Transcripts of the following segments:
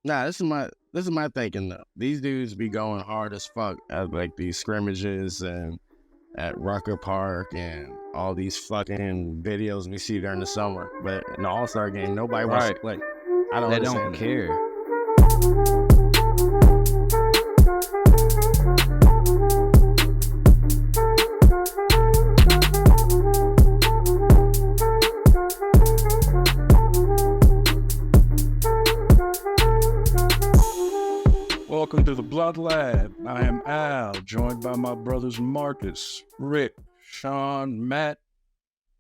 Nah, this is my thinking though. These dudes be going hard as fuck at like these scrimmages and at Rucker Park and all these fucking videos we see during the summer. But in the All-Star game, nobody wants to play. I don't They understand don't that. care. Welcome to the Bloodlab. I am Al, joined by my brothers Marcus, Rick, Sean, Matt,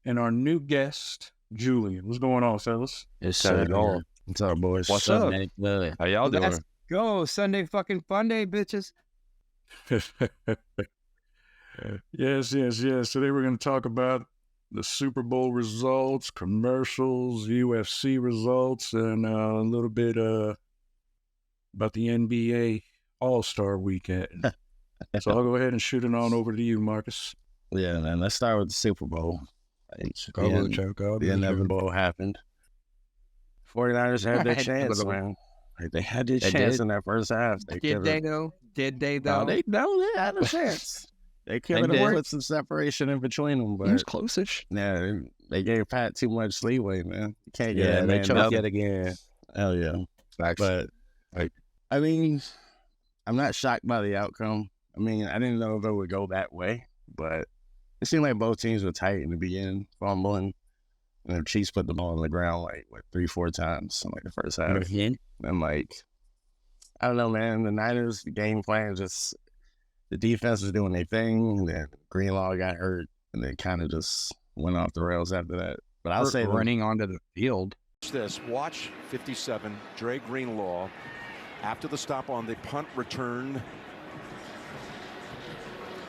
and our new guest, Julian. What's going on, fellas? It's Got so it all. What's up, boys? What's up, man? How y'all doing? Let's go. Sunday fucking fun day, bitches. Yes. Today we're going to talk about the Super Bowl results, commercials, UFC results, and a little bit about the NBA All-Star Weekend. So I'll go ahead and shoot it on over to you, Marcus. Yeah, man. Let's start with the Super Bowl. The inevitable happened. 49ers had their chance, man. Like, they had their chance in that first half. Did they though? No, they had a chance. They could have put some separation in between them, but It was close-ish. yeah, they gave Pat too much leeway, man. You can't get that they man choked nothing. yet again. Hell yeah. But I mean, I'm not shocked by the outcome. I mean, I didn't know if it would go that way, but it seemed like both teams were tight in the beginning, fumbling. And the Chiefs put the ball on the ground like 3-4 times in like the first half. And like, I don't know, man. The Niners game plan just the defense was doing their thing, and then Greenlaw got hurt, and they kind of just went off the rails after that. But I'll say running onto the field. Watch 57, Dre Greenlaw, after the stop on the punt return.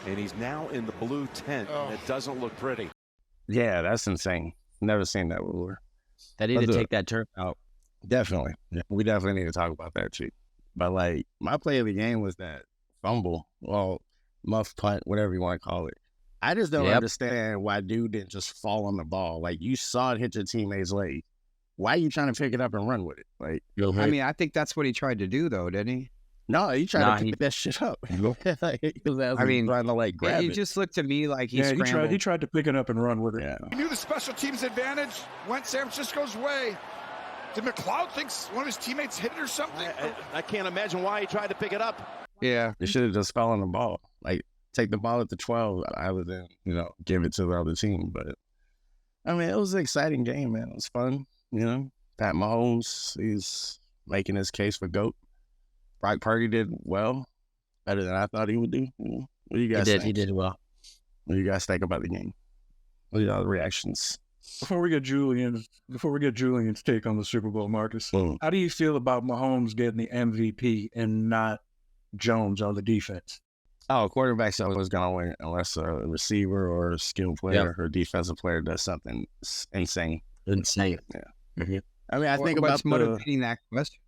And he's now in the blue tent. It doesn't look pretty. yeah, that's insane. Never seen that before. They need to take that turf out. Definitely. Yeah, we definitely need to talk about that too. But like, my play of the game was that fumble, well, muff punt, whatever you want to call it. I just don't understand why dude didn't just fall on the ball. Like, you saw it hit your teammate's leg. Why are you trying to pick it up and run with it? Like, I mean, I think that's what he tried to do, though, didn't he? no, he tried to pick that shit up. Like, he was trying to like grab He it. just looked to me like he He scrambled. tried to pick it up and run with it. Yeah. He knew the special teams advantage went San Francisco's way. Did McLeod think one of his teammates hit it or something? I can't imagine why he tried to pick it up. Yeah. They should have just fell on the ball. Like, take the ball at the 12. I would then, give it to the other team. But, I mean, it was an exciting game, man. It was fun, Pat Mahomes, he's making his case for GOAT. Brock Purdy did well, better than I thought he would do. What do you guys think? He did well. What do you guys think about the game? What are y'all reactions? Before we get Julian's take on the Super Bowl, Marcus, how do you feel about Mahomes getting the MVP and not Jones on the defense? Oh, quarterback's always going to win unless a receiver or a skill player or defensive player does something insane. Insane. Yeah. Mm-hmm. I mean, I think What's about motivating that question?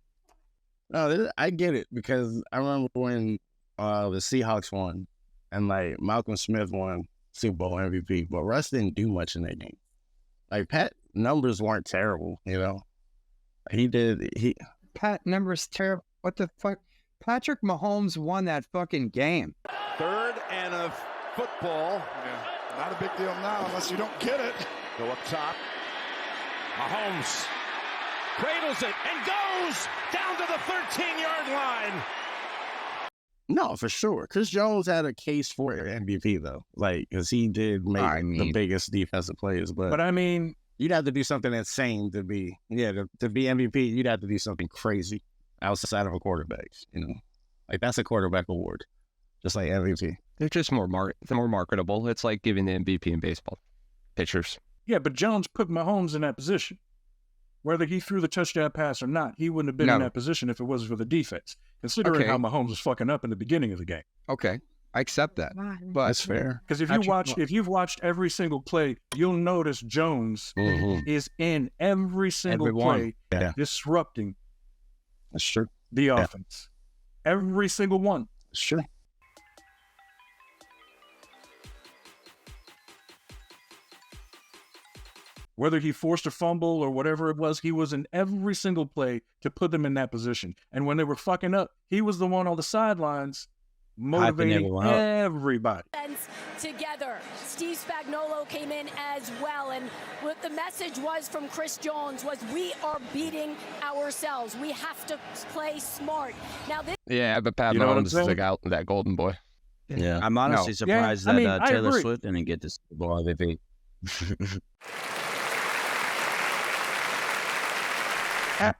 No, I get it because I remember when the Seahawks won and like Malcolm Smith won Super Bowl MVP, but Russ didn't do much in that game. Like, Pat numbers weren't terrible, Pat numbers terrible. What the fuck? Patrick Mahomes won that fucking game. Third and a football. Yeah, not a big deal now unless you don't get it. Go up top. Mahomes cradles it and goes down to the 13-yard line. No, for sure. Chris Jones had a case for MVP though, like because he did make the biggest defensive plays. But I mean, you'd have to do something insane to be MVP. You'd have to do something crazy outside of a quarterback. Like that's a quarterback award, just like MVP. They're just more marketable. It's like giving the MVP in baseball. Pitchers. yeah, but Jones put Mahomes in that position. Whether he threw the touchdown pass or not, he wouldn't have been in that position if it wasn't for the defense, considering how Mahomes was fucking up in the beginning of the game. Okay, I accept that. But That's fair. Because if you've watched every single play, you'll notice Jones is in every single play, disrupting That's true. the offense. Every single one. That's true. Whether he forced a fumble or whatever it was, he was in every single play to put them in that position. And when they were fucking up, he was the one on the sidelines motivating everybody. Together, Steve Spagnuolo came in as well, and what the message was from Chris Jones was, we are beating ourselves. We have to play smart. Now this. Yeah, but Pat Mahomes is that golden boy. Yeah, I'm honestly surprised that Taylor Swift didn't get the Super Bowl MVP.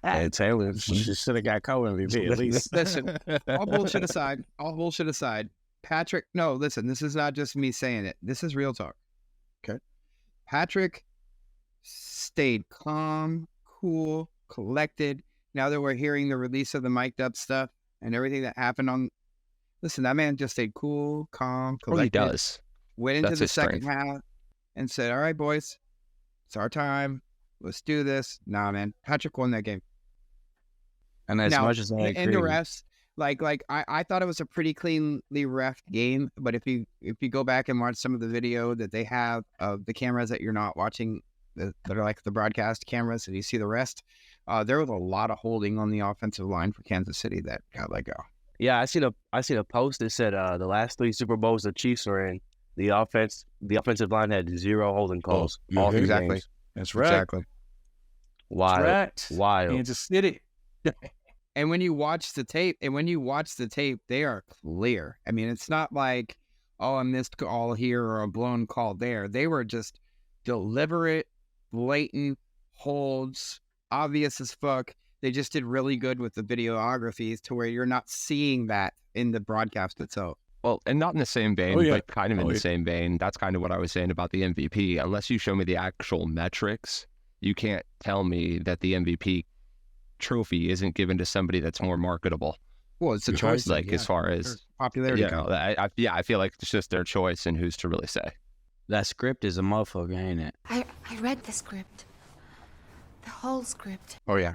And Taylor should have got co-MVP at least. Listen, all bullshit aside, Patrick, no, listen, this is not just me saying it. This is real talk. Okay. Patrick stayed calm, cool, collected. Now that we're hearing the release of the mic'd up stuff and everything that happened on, listen, that man just stayed cool, calm, collected. Well, he does. Went into the second half and said, all right, boys, it's our time. Let's do this. Nah, man. Patrick won that game. And as much as I agree. And the refs, I thought it was a pretty cleanly ref game, but if you go back and watch some of the video that they have of the cameras that you're not watching, that are like the broadcast cameras, and you see the rest, there was a lot of holding on the offensive line for Kansas City that got let go. Yeah, I seen a post that said the last 3 Super Bowls the Chiefs were in, the offensive line had 0 holding calls. All 3 exactly. games. That's right. Exactly. Wild. Wild. Kansas City. And when you watch the tape, they are clear. I mean, it's not like, oh, a missed call here or a blown call there. They were just deliberate, blatant holds, obvious as fuck. They just did really good with the videographies to where you're not seeing that in the broadcast itself. Well, and not in the same vein, but kind of in the same vein. That's kind of what I was saying about the MVP. Unless you show me the actual metrics, you can't tell me that the MVP trophy isn't given to somebody that's more marketable. Well, it's a choice. As far as popularity. I feel like it's just their choice, and who's to really say. That script is a motherfucker, ain't it? I read the script. The whole script. Oh, yeah.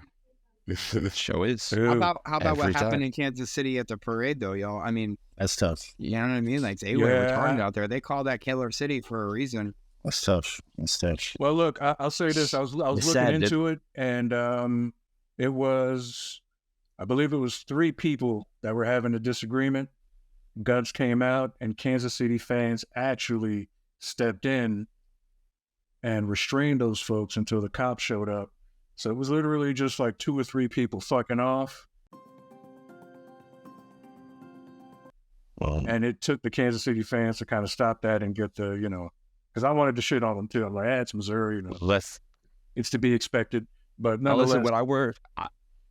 The show is. How about what happened time. in Kansas City at the parade, though, y'all? I mean, That's tough. you know what I mean? Like, they were retarded out there. They called that Killer City for a reason. That's tough. That's tough. Well, look, I'll say this. I was looking into it, and it was, I believe it was 3 people that were having a disagreement. Guns came out, and Kansas City fans actually stepped in and restrained those folks until the cops showed up. So it was literally just like 2 or 3 people fucking off. And it took the Kansas City fans to kind of stop that and get the, because I wanted to shit on them too. I'm like, it's Missouri, it's to be expected. But nonetheless,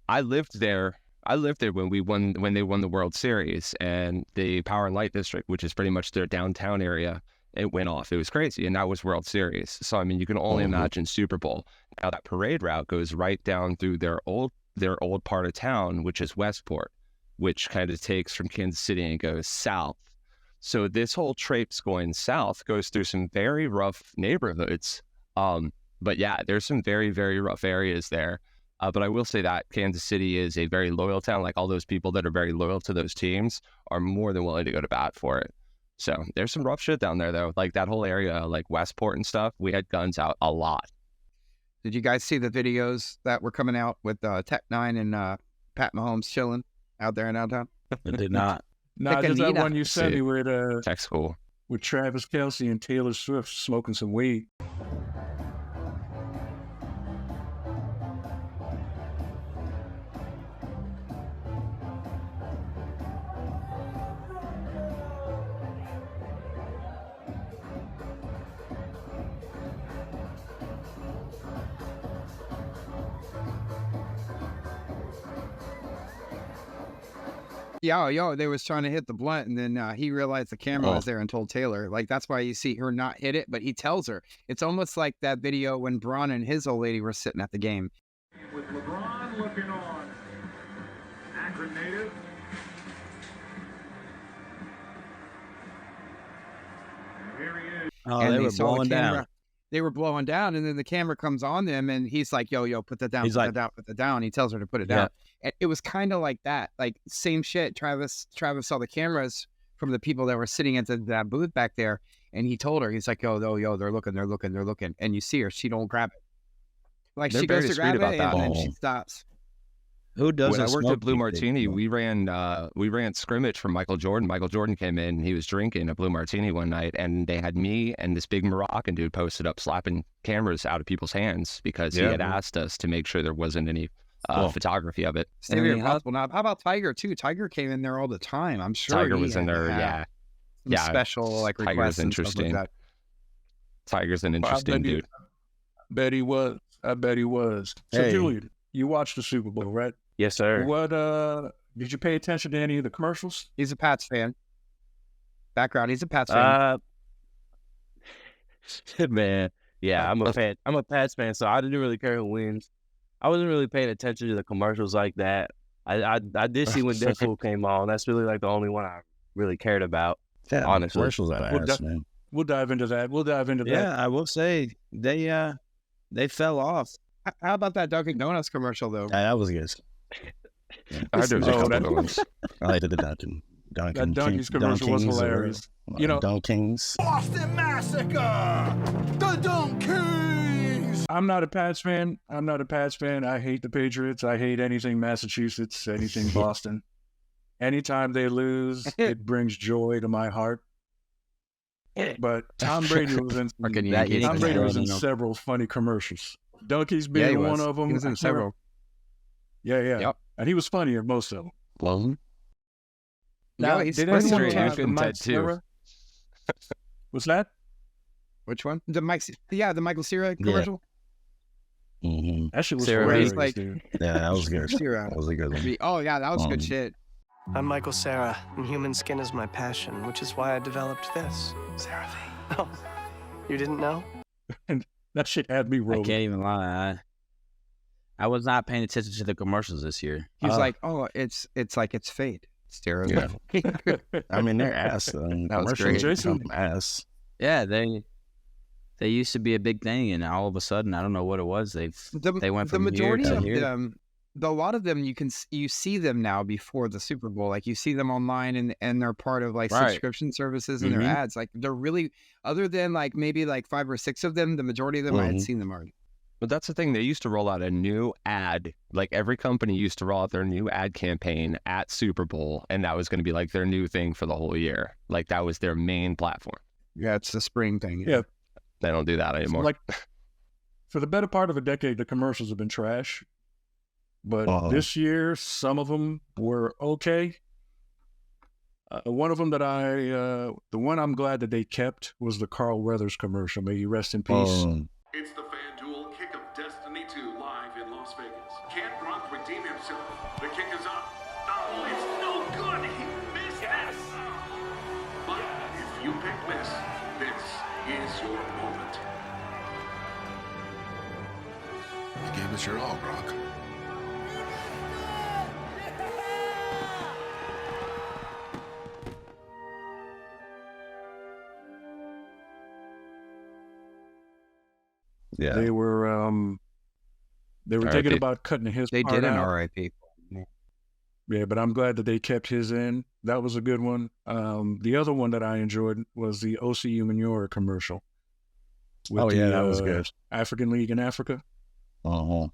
I lived there. I lived there when they won the World Series, and the Power and Light District, which is pretty much their downtown area, it went off. It was crazy, and that was World Series. So I mean, you can only imagine Super Bowl. Now that parade route goes right down through their old part of town, which is Westport, which kind of takes from Kansas City and goes south. So this whole traipse going south goes through some very rough neighborhoods. But yeah, there's some very, very rough areas there. But I will say that Kansas City is a very loyal town. Like all those people that are very loyal to those teams are more than willing to go to bat for it. So there's some rough shit down there though. Like that whole area, like Westport and stuff, we had guns out a lot. Did you guys see the videos that were coming out with Tech 9 and Pat Mahomes chilling out there in downtown? I did not. No, just that one you sent me with Tech School with Travis Kelce and Taylor Swift smoking some weed. Yeah, they was trying to hit the blunt, and then he realized the camera was there and told Taylor. Like, that's why you see her not hit it, but he tells her. It's almost like that video when Braun and his old lady were sitting at the game. With LeBron looking on. Akron native. And here he is. Oh, and they were blowing down. They were blowing down, and then the camera comes on them, and he's like, yo, put that down, put that down. He tells her to put it down. And it was kind of like that. Like, same shit. Travis saw the cameras from the people that were sitting at that booth back there, And he told her, he's like, yo, they're looking. And you see her, she don't grab it. Like They're she goes very to discreet grab about it, that. and then she stops. Who doesn't? When I worked smoke at Blue these Martini, things, we ran scrimmage for Michael Jordan. Michael Jordan came in, he was drinking a Blue Martini one night, and they had me and this big Moroccan dude posted up slapping cameras out of people's hands because he had asked us to make sure there wasn't any photography of it. Impossible. Now, how about Tiger too? Tiger came in there all the time. I'm sure Tiger he was in had to there, have some special like Tiger's requests and stuff interesting. like that. Tiger's an interesting dude. I bet he was. So, Hey. Julian, you watched the Super Bowl, right? Yes, sir. What did you pay attention to any of the commercials? He's a Pats fan. Background, he's a Pats fan. Man, yeah, I'm a Pats fan, so I didn't really care who wins. I wasn't really paying attention to the commercials like that. I did see when Deadpool came on. That's really like the only one I really cared about. Yeah, honestly. commercials are ass, man. We'll dive into that. Yeah, I will say they fell off. How about that Dunkin' Donuts commercial though? That was good. I do a couple of ones. I liked the Dunkin'. That Dunkin's commercial was hilarious. Dunkings. Boston Massacre! The Dunkings! I'm not a Pats fan. I hate the Patriots. I hate anything Massachusetts, anything Boston. Anytime they lose, it brings joy to my heart. But Tom Brady was in several funny commercials. Dunkies being one of them. He was in several. Yeah. Yep. And he was funny in most of them. Well, Now, he's did funny anyone in have the Ted Mike too. Cera? What's that? Which one? The Michael Cera commercial. Mm-hmm. That shit was Sarah hilarious, like- dude. Yeah, that was good. Cera. That was a good one. Oh yeah, that was good shit. I'm Michael Cera, and human skin is my passion, which is why I developed this. CeraVe. Oh, you didn't know? And that shit had me I rolling. can't even lie. I was not paying attention to the commercials this year. He was like, oh, it's like it's fate. Cera. Yeah. I mean, they're ass. That was commercials great. become ass. Yeah, they used to be a big thing, and all of a sudden, I don't know what it was. They went from the majority here to of here. them. A lot of them you see them now before the Super Bowl. Like you see them online and they're part of like subscription services and their ads. Like they're really, other than like maybe like 5 or 6 of them, the majority of them I had seen them already. But that's the thing. They used to roll out a new ad. Like every company used to roll out their new ad campaign at Super Bowl, and that was going to be like their new thing for the whole year. Like that was their main platform. Yeah, it's the spring thing. Yeah. They don't do that anymore. Like, for the better part of a decade, the commercials have been trash. But this year, some of them were okay. One of them that the one I'm glad that they kept was the Carl Weathers commercial. May he rest in peace. It's the FanDuel Kick of Destiny 2 live in Las Vegas. Can Gronk redeem himself? The kick is up. Oh, it's no good. He missed it. But if you pick miss, this is your moment. You gave us your all, Gronk. Yeah. They were thinking about cutting his They part did an out. RIP. Yeah, but I'm glad that they kept his in. That was a good one. The other one that I enjoyed was the OCU Manure commercial. With that was good. African League in Africa. Uh-huh.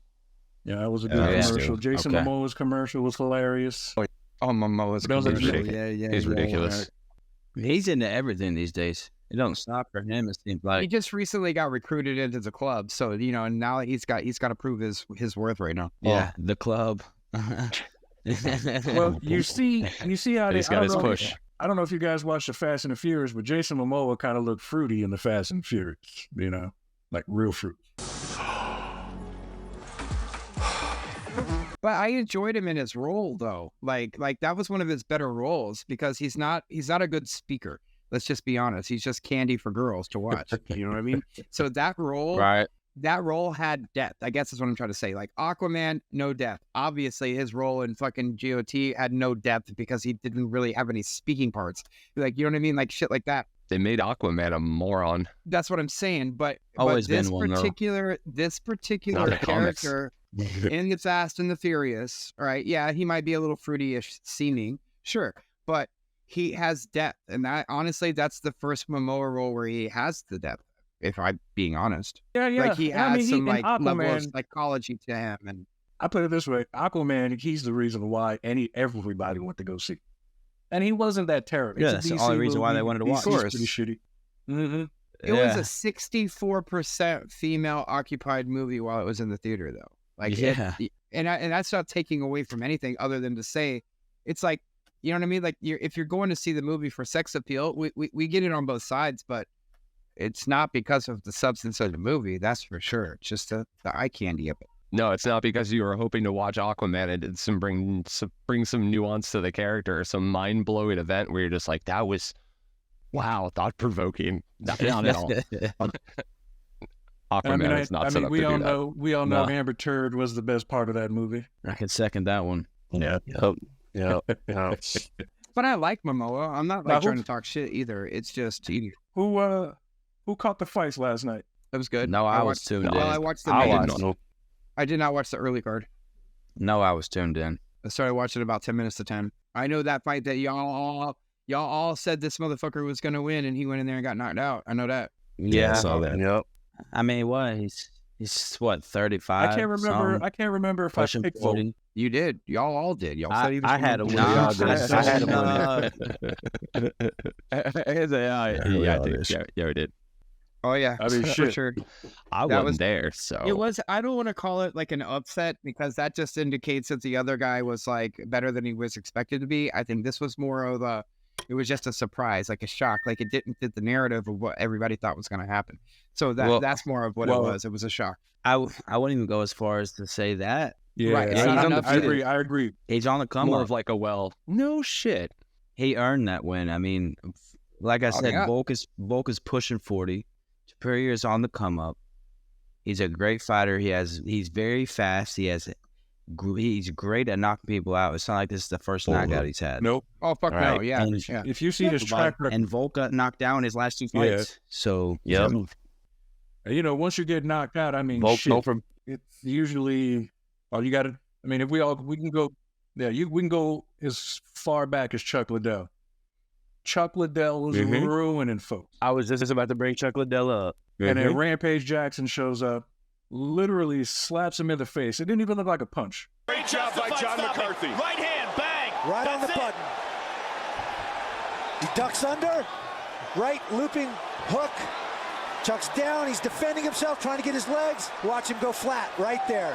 Yeah, that was a good commercial. Jason Momoa's commercial was hilarious. Oh, Momoa's commercial. Yeah. He's ridiculous. He's into everything these days. It don't stop for him. It seems He like. just recently got recruited into the club, so now he's got to prove his worth right now. Yeah, the club. Well, you see how He's got his push. I don't know if you guys watched the Fast and the Furious, but Jason Momoa kind of looked fruity in the Fast and Furious. Like real fruit. But I enjoyed him in his role though. Like that was one of his better roles because he's not a good speaker. Let's just be honest. He's just candy for girls to watch. You know what I mean? So that role, that role had depth. I guess that's what I'm trying to say. Like Aquaman, no depth. Obviously, his role in fucking GOT had no depth because he didn't really have any speaking parts. Like, you know what I mean? Like shit like that. They made Aquaman a moron. That's what I'm saying. But Always this been one, particular character in the Fast and the Furious, all right? Yeah, he might be a little fruity-ish seeming, sure, but he has depth, and that honestly, that's the first Momoa role where he has the depth. If I'm being honest, Yeah. like he has some like level of Aquaman, psychology to him, and I put it this way: Aquaman, he's the reason why everybody went to go see, and he wasn't that terrible. Yeah, that's the only reason why they wanted to watch. He's pretty shitty. Mm-hmm. it was a 64% female occupied movie while it was in the theater, though. Like, and that's not taking away from anything other than to say, it's like, you know what I mean? Like, if you're going to see the movie for sex appeal, we get it on both sides, but it's not because of the substance of the movie. That's for sure. It's just the eye candy of it. No, it's not because you were hoping to watch Aquaman and bring some nuance to the character, or some mind blowing event where you're just like, that was, wow, thought provoking. Not at all. Aquaman is not set up to do that. We all know Amber Turd was the best part of that movie. I can second that one. Yeah. But I like Momoa. I'm not like trying to talk shit either. It's just who caught the fights last night? That was good. No, I was tuned in. Well, I watched the I did not watch the early card. No, I was tuned in. I started watching about 10 minutes to 10. I know that fight that y'all all said this motherfucker was gonna win, and he went in there and got knocked out. I know that. Yeah, I saw that. Yep. I mean, what? He's what, 35? I can't remember if I picked 40. You did. Y'all all did. Y'all said he was. I had a win. Nah, I had a win. Yeah, we did. Oh yeah, I mean, for sure. I wasn't there, so it was. I don't want to call it like an upset, because that just indicates that the other guy was like better than he was expected to be. I think this was more of it was just a surprise, like a shock, like it didn't fit the narrative of what everybody thought was going to happen. So that's more of what it was. It was a shock. I wouldn't even go as far as to say that. Yeah, right. I agree. He's on the come more up. of like a no shit. He earned that win. I mean, like I said, Volk is pushing 40. Topuria is on the come up. He's a great fighter. He's very fast. He's great at knocking people out. It's not like this is the first knockout he's had. Nope. Oh fuck no. Yeah. And, if you see his track record, and Volk got knocked down in his last two fights. Yeah. So you know, once you get knocked out, I mean, it's usually you got to. I mean, if we can go, we can go as far back as Chuck Liddell. Chuck Liddell was ruining folks. I was just about to bring Chuck Liddell up. And then Rampage Jackson shows up, literally slaps him in the face. It didn't even look like a punch. Great job by John McCarthy. Right hand, bang. Right on the button. He ducks under. Right looping hook. Chuck's down. He's defending himself, trying to get his legs. Watch him go flat right there.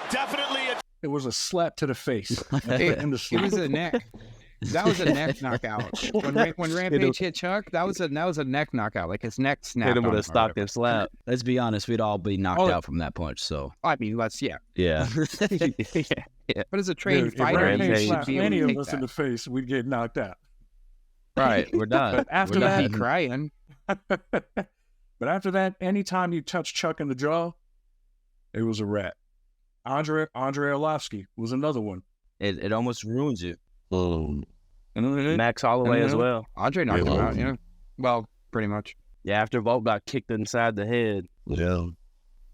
Definitely It was a slap to the face. It was a neck. That was a neck knockout. When Rampage hit Chuck, that was a neck knockout. Like his neck snapped. Hit him with a Stockton slap. Let's be honest, we'd all be knocked out from that punch. So I mean, yeah. But as a trained fighter, if you should be any able to of us take in the face, we'd get knocked out. Right, we're done. But after that, crying. But after that, anytime you touch Chuck in the jaw, it was a wrap. Andre Arlovsky was another one. It almost ruins you. Max Holloway as well. Andre knocked him out, yeah. Well, pretty much. Yeah, after Volk got kicked inside the head. Yeah.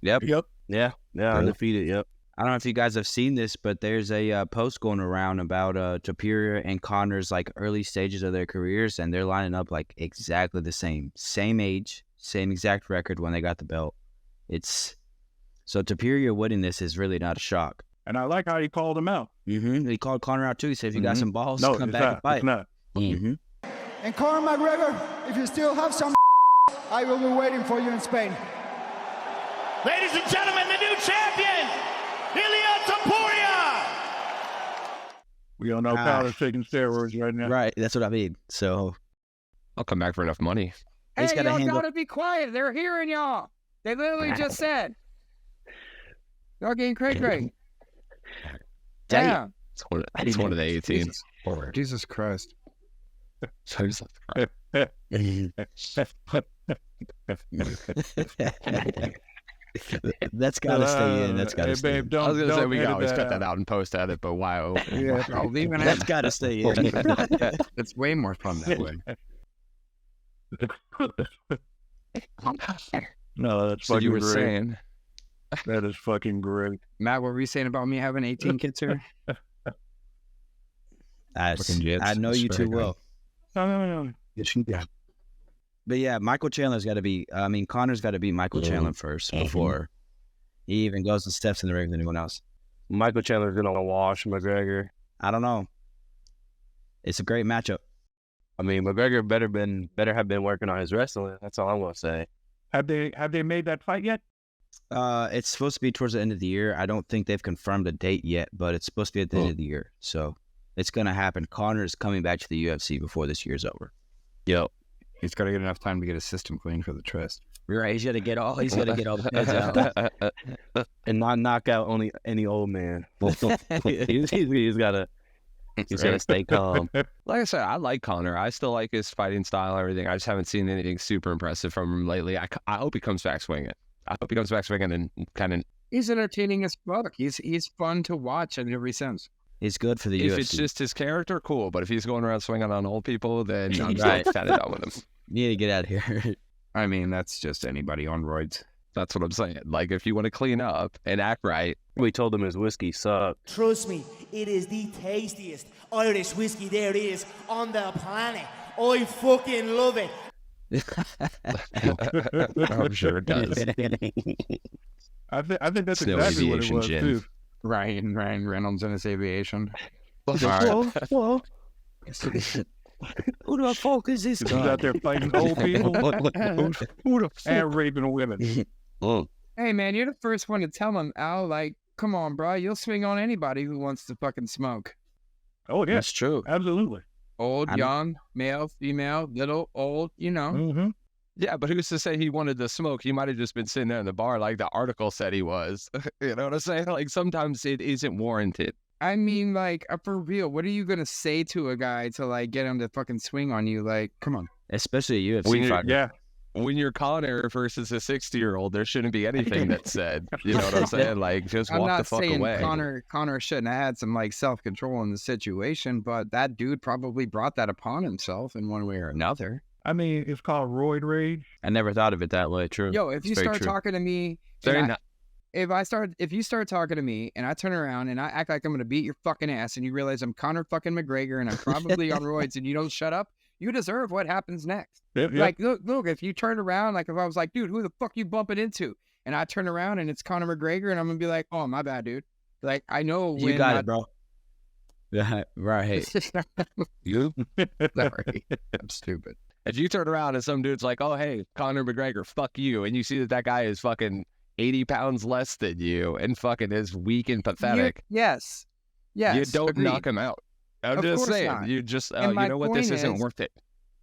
Yep. Yeah, undefeated, yep. I don't know if you guys have seen this, but there's a post going around about Topuria and Connor's like early stages of their careers, and they're lining up like exactly the same. Same age, same exact record when they got the belt. So Topuria winning this is really not a shock. And I like how he called him out. He called Connor out too. He said, if you got some balls, come back and fight. It's not. And Connor McGregor, if you still have some I will be waiting for you in Spain. Ladies and gentlemen, the new champion, Ilia Topuria. We all know Powder's taking steroids right now. Right, that's what I mean. So I'll come back for enough money. Hey, y'all gotta be quiet. They're hearing y'all. They literally just said. Y'all getting cray-cray. Damn. It's one of the 18. Jesus Christ. Jesus Christ. That's gotta stay in. That's gotta stay in. I was gonna say we can always cut that out and post edit, but wow. That's gotta stay in. It's way more fun that way. No, that's so fucking you were great. saying. That is fucking great. Matt, what were you saying about me having 18 kids here? I know you too well. Yeah. But yeah, Michael Chandler's got to be. I mean, Connor's got to beat Michael Chandler first before he even goes and steps in the ring with anyone else. Michael Chandler's gonna wash McGregor. I don't know. It's a great matchup. I mean, McGregor better have been working on his wrestling. That's all I'm gonna say. Have they made that fight yet? It's supposed to be towards the end of the year. I don't think they've confirmed a date yet, but it's supposed to be at the end of the year. So it's gonna happen. Connor is coming back to the UFC before this year's over. Yep. He's got to get enough time to get his system clean for the trust. Right, he's gonna get all the heads out and not knock out only any old man. he's gotta stay calm. Like I said, I like Connor. I still like his fighting style and everything. I just haven't seen anything super impressive from him lately. I hope he comes back swinging. And kind of. He's entertaining as fuck. He's fun to watch in every sense. He's good for the UFC. If it's just his character, cool. But if he's going around swinging on old people, then I'm kind of done with him. You need to get out of here. I mean, that's just anybody on roids. That's what I'm saying. Like, if you want to clean up and act right. We told him his whiskey sucked. Trust me, it is the tastiest Irish whiskey there is on the planet. I fucking love it. I'm sure it does. I think that's exactly what it was, too. Ryan Reynolds in his aviation. Whoa. Who the fuck is this guy? He's out there fighting old people and raping women. Hey, man, you're the first one to tell him, Al, like, come on, bro. You'll swing on anybody who wants to fucking smoke. Oh, yeah. That's true. Absolutely. Old, young, male, female, little, old, you know. Mm-hmm. Yeah, but who's to say he wanted to smoke? He might have just been sitting there in the bar like the article said he was. You know what I'm saying? Like, sometimes it isn't warranted. I mean, like, for real, what are you going to say to a guy to, like, get him to fucking swing on you? Like, come on. Especially a UFC fighter. Yeah. When you're Connor versus a 60-year-old, there shouldn't be anything that's said. You know what I'm saying? Like, just walk the fuck away. I'm not saying Connor shouldn't have had some, like, self-control in the situation, but that dude probably brought that upon himself in one way or another. I mean, it's called roid rage. I never thought of it that way. True. Yo, if you start talking to me, if you start talking to me and I turn around and I act like I'm gonna beat your fucking ass and you realize I'm Connor fucking McGregor and I'm probably on roids and you don't shut up, you deserve what happens next. Yep. Like, look, if you turn around, like if I was like, dude, who the fuck you bumping into? And I turn around and it's Connor McGregor and I'm gonna be like, oh, my bad, dude. Like, I know you got it, bro. Yeah, right. You? Sorry, I'm stupid. If you turn around and some dude's like, oh, hey, Connor McGregor, fuck you, and you see that guy is fucking 80 pounds less than you and fucking is weak and pathetic. Yes. You don't agreed. knock him out. I'm just saying. Not. You just, you know what, this isn't worth it.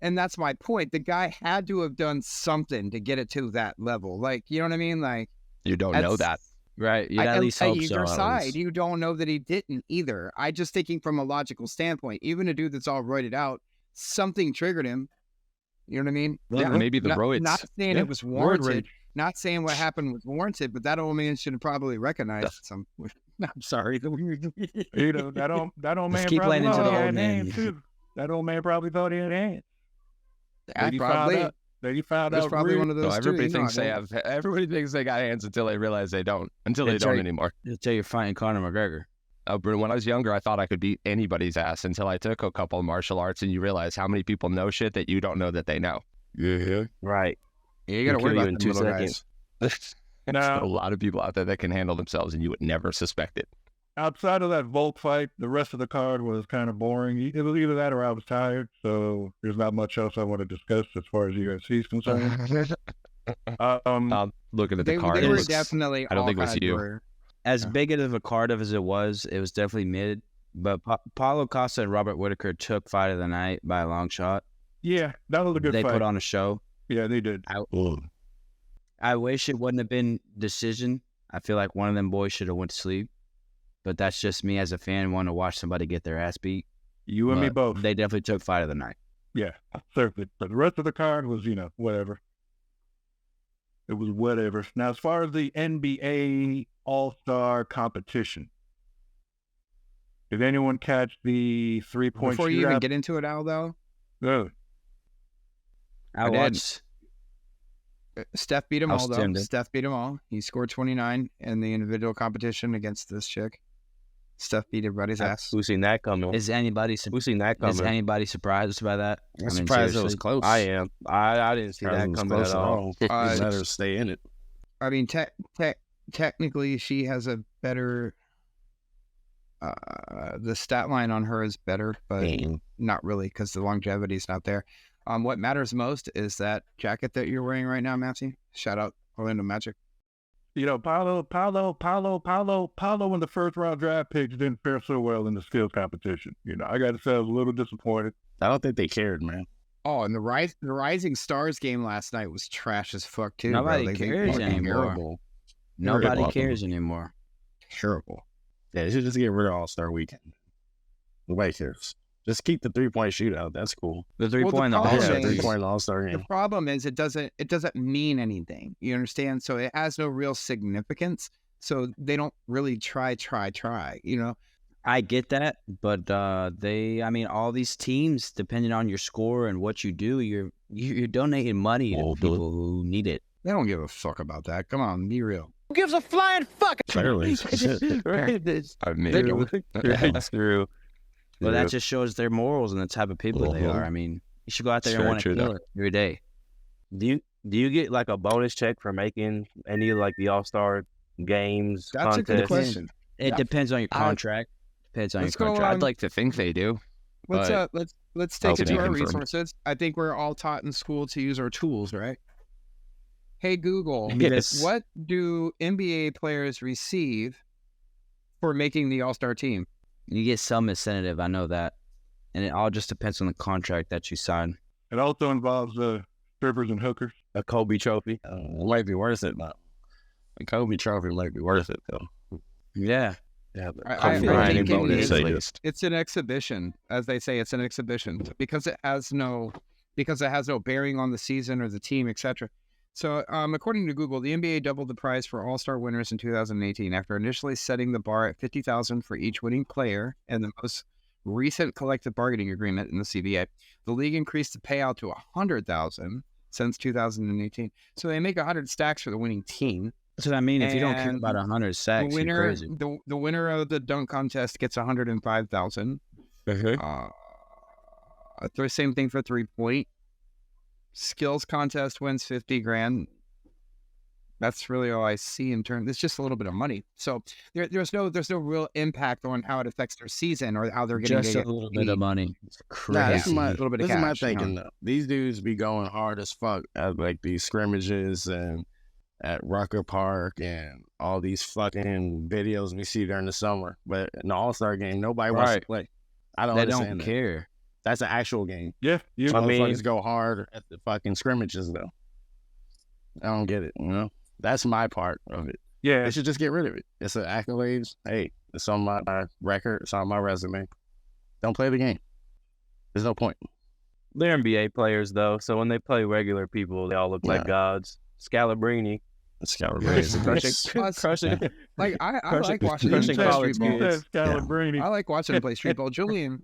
And that's my point. The guy had to have done something to get it to that level. Like, you know what I mean? Like, you don't know that. Right. You at least hope either so. Side, you don't know that he didn't either. I just thinking from a logical standpoint, even a dude that's all roided out, something triggered him. You know what I mean? Yeah, maybe the roids. Not saying it was warranted. Not saying what happened was warranted, but that old man should have probably recognized some. I'm sorry. You know, that old man keep probably into thought the he old had man. hands too. That old man probably thought he had hands. He found out. Probably one of those. Everybody thinks they got hands until they realize they don't. Until they don't anymore. Until you're fighting Connor McGregor. When I was younger, I thought I could beat anybody's ass until I took a couple of martial arts, and you realize how many people know shit that you don't know that they know. Yeah. Right. Yeah, you got to worry about them little guys. There's a lot of people out there that can handle themselves, and you would never suspect it. Outside of that Volk fight, the rest of the card was kind of boring. It was either that or I was tired, so there's not much else I want to discuss as far as UFC is concerned. Looking at the card, they were definitely. I don't think it was you. Were, as big of a card as it was definitely mid. But Paulo Costa and Robert Whittaker took fight of the night by a long shot. Yeah, that was a good fight. They put on a show. Yeah, they did. I wish it wouldn't have been decision. I feel like one of them boys should have went to sleep. But that's just me as a fan wanting to watch somebody get their ass beat. You and me both. They definitely took fight of the night. Yeah, certainly. But the rest of the card was, whatever. It was whatever. Now, as far as the NBA All-Star competition, did anyone catch the 3-point Before you even get into it, Al, though? No. I watched. Steph beat them all, though. Steph beat them all. He scored 29 in the individual competition against this chick. Steph beat everybody's ass. Who's seen that coming? Is anybody surprised by that? I'm surprised it was close. I am. I didn't see that coming at all. Let her stay in it. I mean, technically, she has a better. The stat line on her is better, but not really because the longevity is not there. What matters most is that jacket that you're wearing right now, Matthew. Shout out Orlando Magic. You know, Paolo in the first round draft picks didn't fare so well in the skills competition. You know, I got to say I was a little disappointed. I don't think they cared, man. Oh, and the Rising Stars game last night was trash as fuck too. Nobody cares anymore. Nobody cares anymore. Terrible. Yeah, they should just get rid of All-Star Weekend. Nobody cares. Just keep the 3-point shootout. That's cool. The 3-point All-Star. 3-point All-Star game. The problem is it doesn't mean anything. You understand? So it has no real significance. So they don't really try. You know. I get that, but all these teams, depending on your score and what you do, you're donating money to people who need it. They don't give a fuck about that. Come on, be real. Who gives a flying fuck? Clearly. That's true. Well, that just shows their morals and the type of people they are. I mean, you should go out there and want to kill it every day. Do you get like a bonus check for making any of like the All-Star games? That's contests? A good question. It depends on your contract. I'd like to think they do. Let's take it to our resources. I think we're all taught in school to use our tools, right? Hey Google, what do NBA players receive for making the All-Star team? You get some incentive, I know that. And it all just depends on the contract that you sign. It also involves strippers and hookers. A Kobe trophy. It might be worth it, but a Kobe trophy might be worth it, though. Yeah. Yeah, I think it's an exhibition, as they say. It's an exhibition because it has no bearing on the season or the team, etc. So, according to Google, the NBA doubled the prize for All-Star winners in 2018 after initially setting the bar at $50,000 for each winning player and the most recent collective bargaining agreement in the CBA. The league increased the payout to $100,000 since 2018. So they make 100 stacks for the winning team. That's what I mean. If you don't care about 100 sacks, you're crazy. The winner of the dunk contest gets $105,000. The same thing for 3-point. Skills contest wins $50,000. That's really all I see in terms. It's just a little bit of money. So there's no real impact on how it affects their season or how they're getting just a little bit of money. It's crazy. Nah, this is a little bit of cash. my thinking though. These dudes be going hard as fuck at like these scrimmages and at Rucker Park and all these fucking videos we see during the summer. But in the All-Star game, nobody wants to play. I don't understand. They don't care. That's an actual game. Yeah, motherfuckers go hard at the fucking scrimmages though. I don't get it. You know, that's my part of it. Yeah, they should just get rid of it. It's an accolades. Hey, it's on my record. It's on my resume. Don't play the game. There's no point. They're NBA players though, so when they play regular people, they all look like gods. Scalabrini. Crushing. Like I like watching him play street ball. I like watching him play street ball. Julian.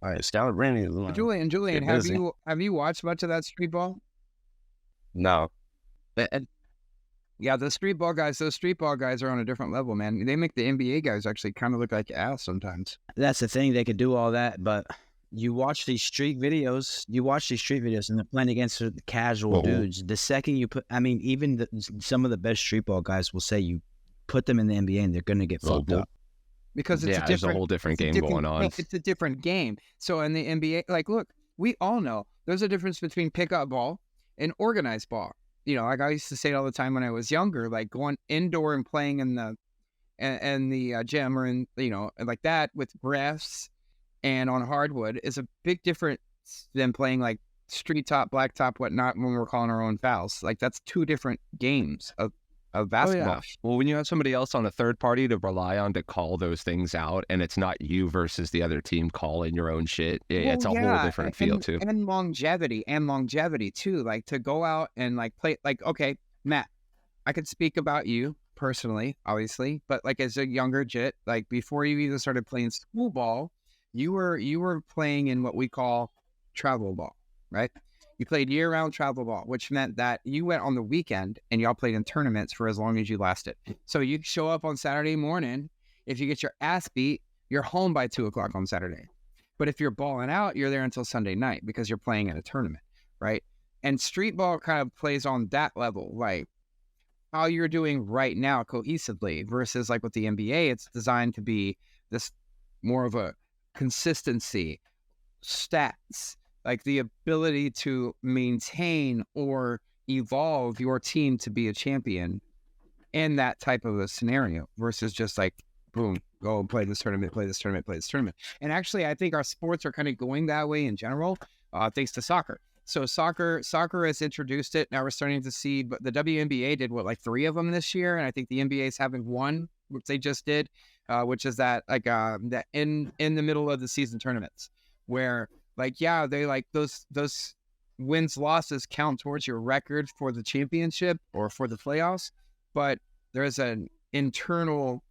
All right, Scalabrini. Julian, have you watched much of that street ball? No. Yeah, those street ball guys are on a different level, man. They make the NBA guys actually kind of look like ass sometimes. That's the thing. They could do all that, but you watch these street videos, and they're playing against the casual dudes. The second you even some of the best street ball guys will say you put them in the NBA and they're going to get fucked up. Because there's a whole different game going on. It's a different game. So in the NBA, like, look, we all know there's a difference between pickup ball and organized ball. You know, like I used to say it all the time when I was younger, like going indoor and playing in the gym or in, you know, like that with refs and on hardwood is a big difference than playing like street top, blacktop, whatnot when we're calling our own fouls. Like that's two different games of basketball. Oh, yeah. Well, when you have somebody else on a third party to rely on to call those things out, and it's not you versus the other team calling your own shit, it's a whole different feel too. And longevity too. Like to go out and like play. Like, okay, Matt, I could speak about you personally, obviously, but like as a younger jit, like before you even started playing school ball, you were playing in what we call travel ball, right? You played year-round travel ball, which meant that you went on the weekend and y'all played in tournaments for as long as you lasted. So you show up on Saturday morning. If you get your ass beat, you're home by 2:00 on Saturday. But if you're balling out, you're there until Sunday night because you're playing in a tournament, right? And street ball kind of plays on that level, like how you're doing right now cohesively versus like with the NBA, it's designed to be this more of a consistency, stats, like the ability to maintain or evolve your team to be a champion in that type of a scenario versus just like, boom, go play this tournament, play this tournament, play this tournament. And actually, I think our sports are kind of going that way in general, thanks to soccer. So soccer has introduced it. Now we're starting to see, but the WNBA did like 3 of them this year. And I think the NBA is having 1, which they just did, which is that like that in the middle of the season tournaments where like, yeah, they like those wins, losses count towards your record for the championship or for the playoffs. But there's an internal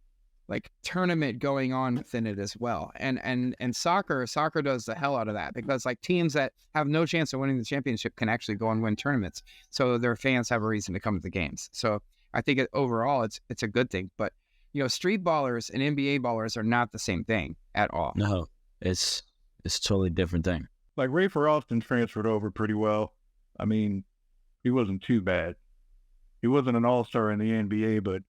like tournament going on within it as well. And soccer does the hell out of that because like teams that have no chance of winning the championship can actually go and win tournaments. So their fans have a reason to come to the games. So I think overall it's a good thing. But you know, street ballers and NBA ballers are not the same thing at all. No, it's a totally different thing. Like Rafer Alston transferred over pretty well. I mean, he wasn't too bad. He wasn't an all-star in the NBA, but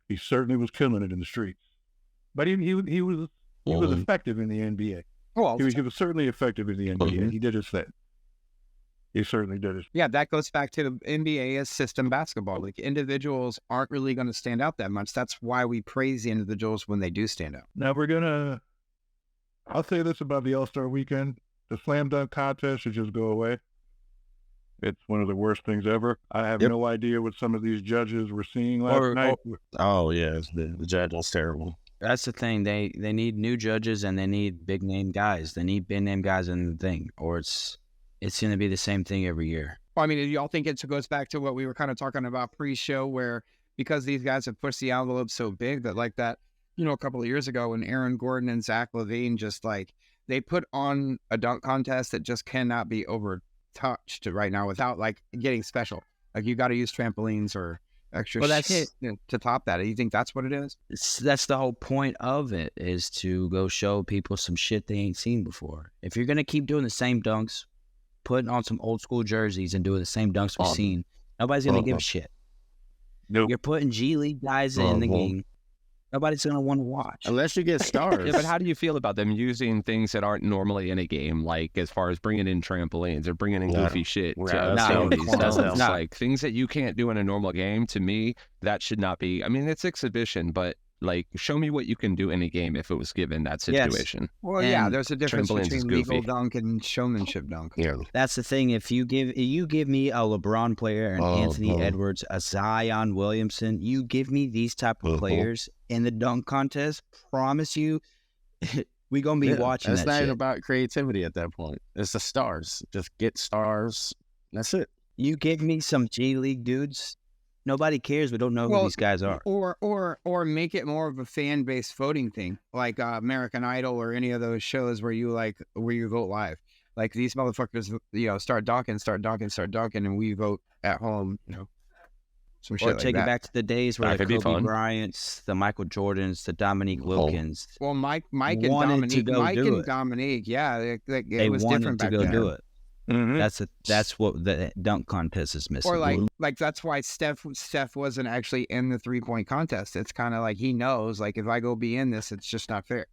he certainly was killing it in the streets. But he was effective in the NBA. Well, he was certainly effective in the NBA. He did his thing. He certainly did his thing. Yeah, that goes back to the NBA as system basketball. Like individuals aren't really going to stand out that much. That's why we praise the individuals when they do stand out. Now I'll say this about the All-Star weekend. The slam dunk contest should just go away. It's one of the worst things ever. I have no idea what some of these judges were seeing last night. Oh, yeah. The judge was terrible. That's the thing. They need new judges and they need big name guys. They need big name guys in the thing, or it's going to be the same thing every year. Well, I mean, do y'all think it goes back to what we were kind of talking about pre-show where because these guys have pushed the envelope so big that like that, you know, a couple of years ago when Aaron Gordon and Zach LaVine just like, they put on a dunk contest that just cannot be overtouched right now without like getting special. Like you got to use trampolines or extra shit to top that. Do you think that's what it is? That's the whole point of it, is to go show people some shit they ain't seen before. If you're going to keep doing the same dunks, putting on some old school jerseys and doing the same dunks we've seen, nobody's going to give a shit. Nope. You're putting G League guys in the game. Nobody's going to want to watch. Unless you get stars. Yeah, but how do you feel about them using things that aren't normally in a game, like as far as bringing in trampolines or bringing in goofy shit? That's like things that you can't do in a normal game. To me, that should not be. I mean, it's exhibition, but like, show me what you can do in a game if it was given that situation. Yes. Well, yeah, there's a difference between legal dunk and showmanship dunk. Yeah, that's the thing. If you give me a LeBron player, an Anthony Edwards, a Zion Williamson, you give me these type of players in the dunk contest, promise you, we gonna be watching. It's that not shit. even about creativity at that point. It's the stars. Just get stars. That's it. You give me some G League dudes. Nobody cares. We don't know who these guys are. Or make it more of a fan based voting thing, like American Idol or any of those shows where you vote live. Like these motherfuckers, you know, start dunking, and we vote at home. You know, some shit or like take that. It back to the days where the Kobe Bryants, the Michael Jordans, the Dominique Wilkins. Well, Mike and Dominique, yeah, it was different back then. Do it. Mm-hmm. That's what the dunk contest is missing. Or like that's why Steph wasn't actually in the 3-point contest. It's kind of like he knows, like if I go be in this, it's just not fair.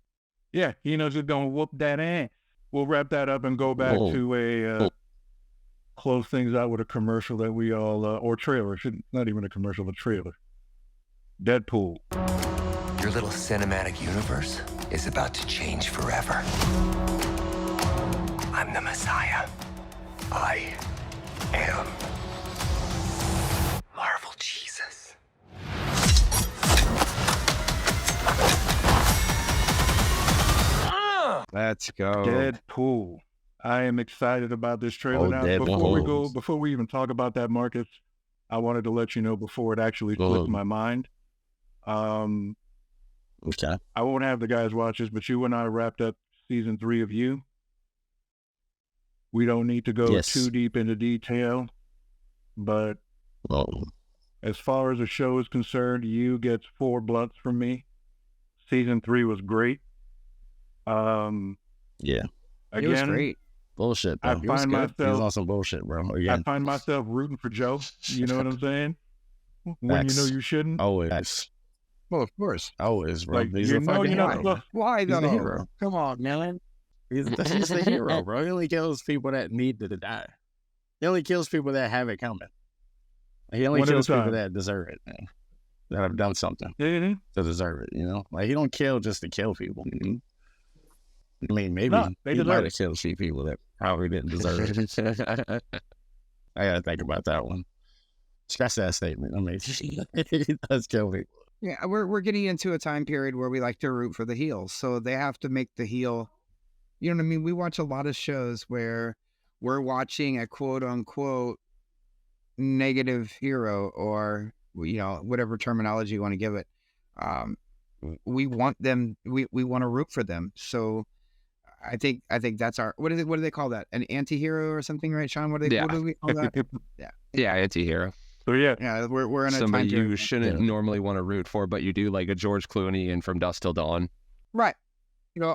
Yeah, he knows it's gonna whoop that ass. We'll wrap that up and go back to close things out with a commercial that we all or trailer. Not even a commercial, a trailer. Deadpool. Your little cinematic universe is about to change forever. I'm the Messiah. I am Marvel Jesus. Let's go. Deadpool. I am excited about this trailer. Now, before we even talk about that, Marcus, I wanted to let you know before it actually slipped my mind. Okay. I won't have the guys watch this, but you and I wrapped up season 3 of You. We don't need to go too deep into detail, but as far as the show is concerned, You gets 4 blunts from me. Season 3 was great. Yeah. It was Again, great. Bullshit, though. I He was find good. He was myself- on some bullshit, bro. I Again. find myself rooting for Joe. You know what I'm saying? When you know Facts. you shouldn't. Always. Well, of course. Always, bro. Like, He's you a know fucking you're not hero. supposed- Why He's though? the hero. Come on, man. He's the hero, bro. He only kills people that need to die. He only kills people that have it coming. He only One at a kills people time. that deserve it, man. That have done something Mm-hmm. to deserve it, you know? Like, he don't kill just to kill people. I mean, maybe No, they he deserve might have it. killed a few people that probably didn't deserve it. I gotta think about that one. Scratch that statement. I mean, he does kill people. Yeah, we're getting into a time period where we like to root for the heels, so they have to make the heel. You know what I mean? We watch a lot of shows where we're watching a quote unquote negative hero, or whatever terminology you want to give it. We want them. We want to root for them. So I think that's our what do they call that? An anti-hero or something, right, Sean? What do we call that? Yeah, anti-hero. So yeah, we're in a Somebody time period. you shouldn't normally want to root for, but you do, like a George Clooney in From Dusk Till Dawn. Right.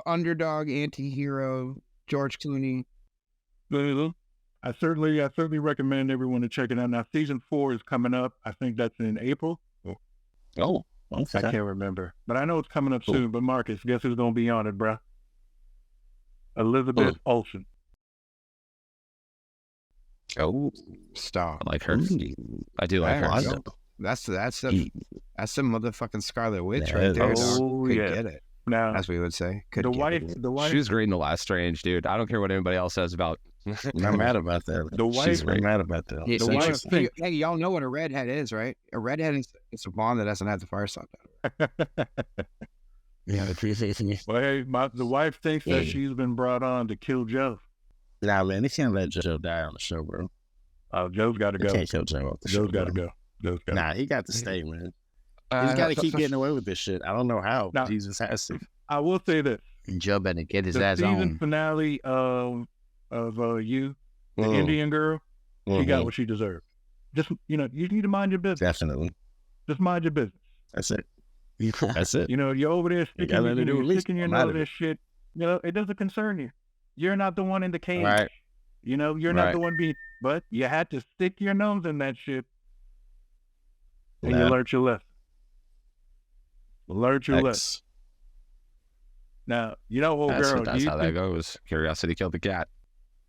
Underdog, anti-hero, George Clooney. I certainly recommend everyone to check it out. Now, season 4 is coming up. I think that's in April. Oh, I can't remember, but I know it's coming up soon. But Marcus, guess who's gonna be on it, bro? Elizabeth Olsen. Oh, stop! I like her. I do like her. That's some motherfucking Scarlet Witch right there. Oh, Could yeah. get it, Now, as we would say. Could the get wife, it. the wife. She was great in The Last Strange, dude. I don't care what anybody else says about. I'm not mad about that. The wife. She's mad about that. Yeah, The so wife hey, y'all know what a redhead is, right? A redhead is it's a blonde that doesn't have the fire stop. Yeah, Well, hey, the wife thinks that she's been brought on to kill Joe. Nah, man, they can't let Joe die on the show, bro. Oh, Joe's got to They go. can't kill Joe off the show. Joe's got to bro. go. Joe's got. Nah, he got to stay, man. He's got to keep getting away with this shit. I don't know how. Now, he just has to. I will say this: And Joe better get his the ass season on. finale of you, the Indian girl, she got what she deserved. Just you need to mind your business. Definitely. Just mind your business. That's it. That's it. You're over there sticking, gotta let her do at least. sticking your I'm out nose of in it. shit. It doesn't concern you. You're not the one in the cage. Right. You're not the one being. But you had to stick your nose in that shit, and you Nah. learned your lesson. Learned your lesson. X. Now, homegirl. That's how that goes. Curiosity killed the cat.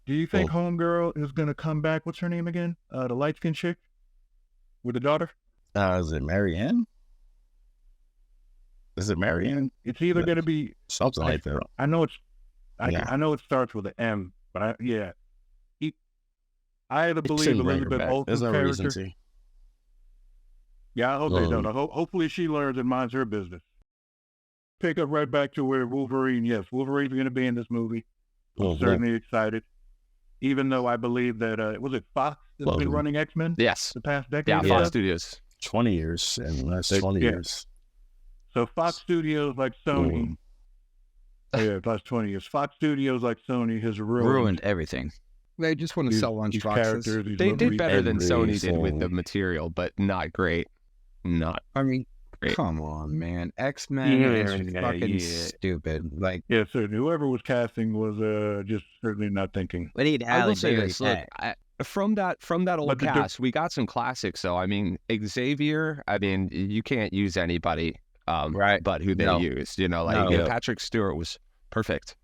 Do you think homegirl is gonna come back? What's her name again? The light skinned chick with the daughter. Is it Marianne? Is it Marianne? It's either gonna be Something like that. I know it's. Yeah. I know it starts with an M, but I either They believe shouldn't bring her Elizabeth back. Olsen's There's no reason character. to. Yeah, I hope they don't. Hopefully she learns and minds her business. Pick up right back to where Wolverine. Yes, Wolverine's going to be in this movie. I'm certainly excited. Even though I believe that was it Fox that's been running X-Men? Yes. The past decade. Yeah, or Fox so? Studios. 20 years, and that's 20 Yeah. years. So Fox Studios like Sony. Yeah, past 20 years. Fox Studios like Sony has Ruined everything. They just want to sell lunch these boxes. characters. These They did movies. better than Sony did with Everything. the material, but not great. Not I mean, great. come on, man. X-Men is fucking stupid. Like, Yeah, certainly. Whoever was casting was just certainly not thinking. We need I Halle will say Berry this: look, back. from that old But the cast, we got some classics. So I mean, Xavier. I mean, you can't use anybody, Right. but who they No. used. No. Patrick Stewart was perfect.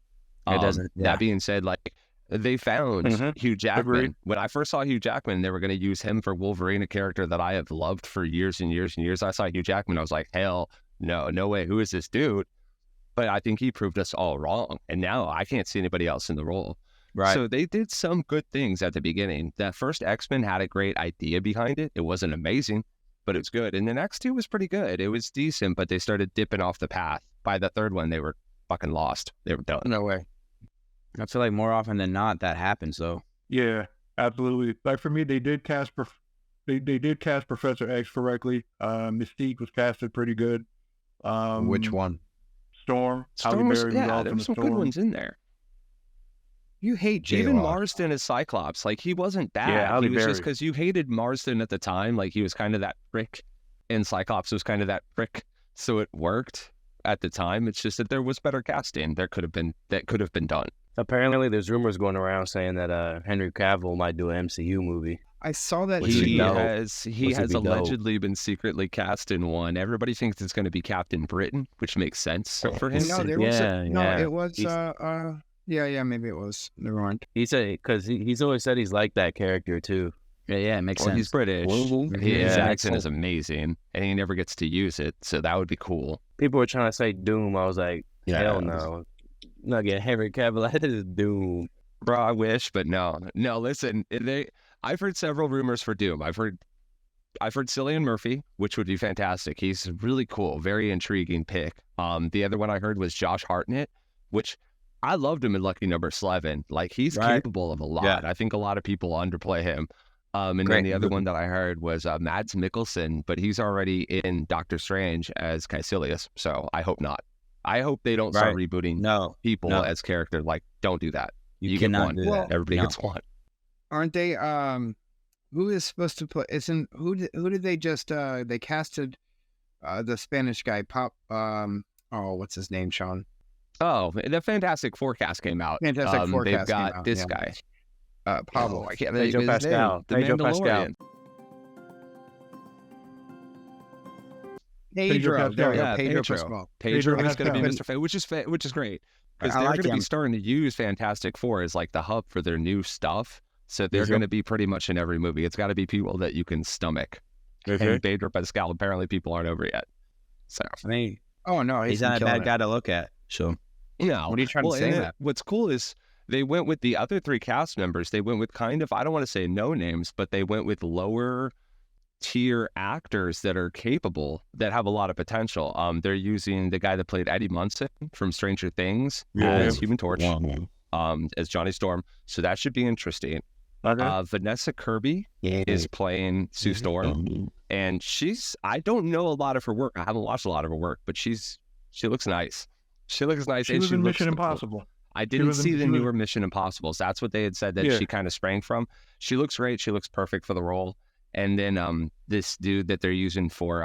It doesn't. Yeah. That being said, like they found Hugh Jackman. Agreed. When I first saw Hugh Jackman, they were going to use him for Wolverine, a character that I have loved for years and years and years. I saw Hugh Jackman, I was like, hell no way. Who is this dude? But I think he proved us all wrong, and now I can't see anybody else in the role. Right. So they did some good things at the beginning. That first X-Men had a great idea behind it. It wasn't amazing, but it was good. And the next two was pretty good. It was decent, but they started dipping off the path. By the third one, they were fucking lost. They were done. no way. I feel like more often than not that happens though. Yeah, absolutely. Like for me, they did cast they did cast Professor X correctly. Mystique was casted pretty good. Which one? Storm. Halle Storm was, Berry was yeah, also there in were some Storm. good ones in there. You hate J. Even Marsden as Cyclops, like he wasn't bad. Yeah, Halle he was just Berry. because you hated Marsden at the time, like he was kind of that prick, and Cyclops was kind of that prick, so it worked. at the time. It's just that there was better casting that could have been done. Apparently, there's rumors going around saying that Henry Cavill might do an MCU movie. I saw that He has allegedly been secretly cast in one. Everybody thinks it's going to be Captain Britain, which makes sense for him. No, there was it was maybe it was. Never mind. He said because he's always said he's like that character too. Yeah, it makes sense. He's British. His accent is amazing, and he never gets to use it, so that would be cool. People were trying to say Doom. I was like, hell no. I'm not getting Henry Cavill. That is Doom. Bro, I wish, but no. Listen, I've heard several rumors for Doom. I've heard Cillian Murphy, which would be fantastic. He's really cool, very intriguing pick. The other one I heard was Josh Hartnett, which I loved him in Lucky Number 11. Like, he's capable of a lot. Yeah. I think a lot of people underplay him. Then the other one that I heard was Mads Mikkelsen, but he's already in Doctor Strange as Caecilius, so I hope not. I hope they don't start rebooting people as character. Like, don't do that. You get one. Everybody gets one. Aren't they? Who is supposed to play? Who did they just? They casted the Spanish guy. What's his name? Sean. Oh, the Fantastic Forecast came out. Fantastic Forecast. They've got this guy. Pablo. I can't think of his name. The Mandalorian. Pedro. Pedro is going to be Mr. Fate, which is great. Because they're going to be starting to use Fantastic Four as like the hub for their new stuff. So they're going to be pretty much in every movie. It's got to be people that you can stomach. And Pedro Pascal, apparently people aren't over yet. So I mean, he's not a bad guy to look at. So no, what are you trying to say? What's cool is they went with the other three cast members. They went with kind of, I don't want to say no names, but they went with lower tier actors that are capable, that have a lot of potential. They're using the guy that played Eddie Munson from Stranger Things as Human Torch, as Johnny Storm. So that should be interesting. Vanessa Kirby is playing Sue Storm, and I don't know a lot of her work. I haven't watched a lot of her work, but she looks nice. She looks nice. She was in Mission Impossible. I didn't see the newer Mission Impossibles. That's what they had said that she kind of sprang from. She looks great. She looks perfect for the role. And then this dude that they're using for